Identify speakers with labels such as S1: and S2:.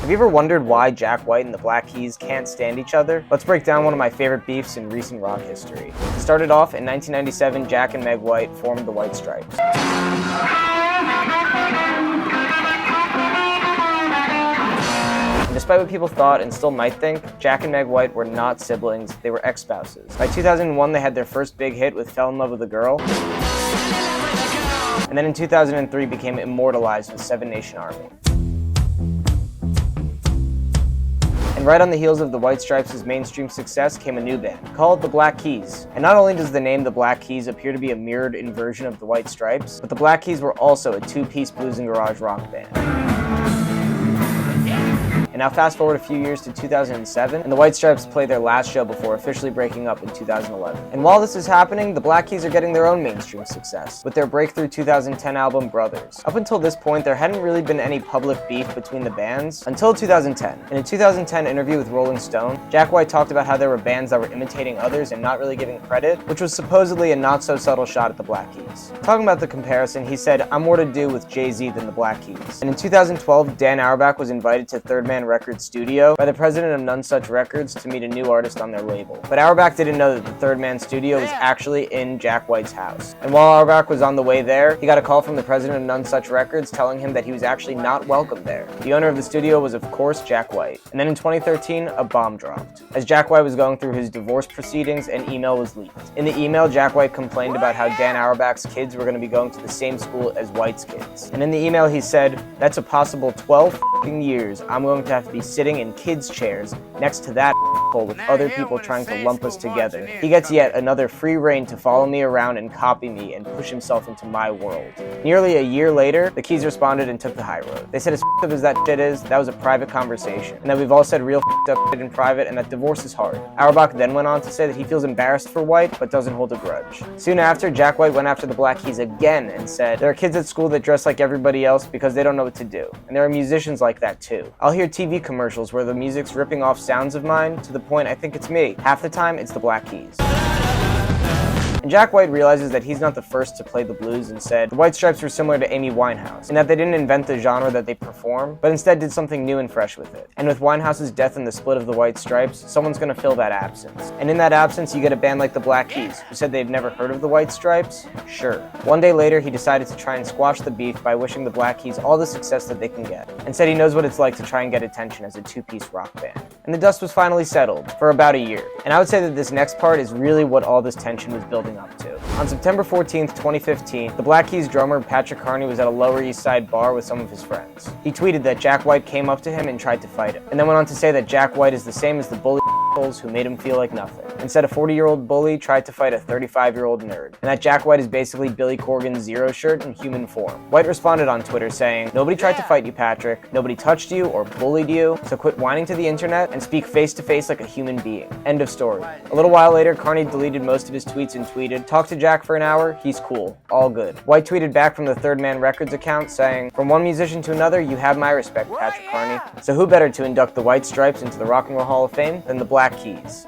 S1: Have you ever wondered why Jack White and the Black Keys can't stand each other? Let's break down one of my favorite beefs in recent rock history. It started off in 1997, Jack and Meg White formed the White Stripes. Despite what people thought and still might think, Jack and Meg White were not siblings, they were ex-spouses. By 2001, they had their first big hit with Fell in Love with a Girl. And then in 2003 became immortalized with Seven Nation Army. And right on the heels of the White Stripes' mainstream success came a new band, called the Black Keys. And not only does the name the Black Keys appear to be a mirrored inversion of the White Stripes, but the Black Keys were also a two-piece blues and garage rock band. And now fast forward a few years to 2007, and the White Stripes played their last show before officially breaking up in 2011. And while this is happening, the Black Keys are getting their own mainstream success, with their breakthrough 2010 album, Brothers. Up until this point, there hadn't really been any public beef between the bands until 2010. In a 2010 interview with Rolling Stone, Jack White talked about how there were bands that were imitating others and not really giving credit, which was supposedly a not-so-subtle shot at the Black Keys. Talking about the comparison, he said, "I'm more to do with Jay-Z than the Black Keys." And in 2012, Dan Auerbach was invited to Third Man Records studio by the president of None Such Records to meet a new artist on their label. But Auerbach didn't know that the Third Man studio was actually in Jack White's house. And while Auerbach was on the way there, he got a call from the president of None Such Records telling him that he was actually not welcome there. The owner of the studio was, of course, Jack White. And then in 2013, a bomb dropped. As Jack White was going through his divorce proceedings, an email was leaked. In the email, Jack White complained about how Dan Auerbach's kids were going to be going to the same school as White's kids. And in the email, he said, "That's a possible 12 years I'm going to have to be sitting in kids' chairs next to that hole with other people trying to lump us together. He gets yet another free rein to follow me around and copy me and push himself into my world." Nearly a year later, the Keys responded and took the high road. They said as up as that shit is, that was a private conversation, and that we've all said real up shit in private, and that divorce is hard. Auerbach then went on to say that he feels embarrassed for White, but doesn't hold a grudge. Soon after, Jack White went after the Black Keys again and said, "There are kids at school that dress like everybody else because they don't know what to do. And there are musicians like that too. I'll hear TV commercials where the music's ripping off sounds of mine to the point I think it's me. Half the time, it's the Black Keys." And Jack White realizes that he's not the first to play the blues and said the White Stripes were similar to Amy Winehouse, in that they didn't invent the genre that they perform, but instead did something new and fresh with it. And with Winehouse's death and the split of the White Stripes, someone's gonna fill that absence. And in that absence, you get a band like the Black Keys, who said they've never heard of the White Stripes? Sure. One day later, he decided to try and squash the beef by wishing the Black Keys all the success that they can get, and said he knows what it's like to try and get attention as a two-piece rock band. And the dust was finally settled, for about a year. And I would say that this next part is really what all this tension was building up to. On September 14th, 2015, the Black Keys drummer Patrick Carney was at a Lower East Side bar with some of his friends. He tweeted that Jack White came up to him and tried to fight him, and then went on to say that Jack White is the same as the bully who made him feel like nothing, and said a 40-year-old bully tried to fight a 35-year-old nerd, and that Jack White is basically Billy Corgan's Zero shirt in human form. White responded on Twitter saying, "Nobody tried to fight you, Patrick. Nobody touched you or bullied you, so quit whining to the internet and speak face-to-face like a human being. End of story." A little while later, Carney deleted most of his tweets and tweeted, "Talk to Jack for an hour, he's cool. All good." White tweeted back from the Third Man Records account saying, "From one musician to another, you have my respect, Patrick Carney." So who better to induct the White Stripes into the Rock and Roll Hall of Fame than the Black Keys?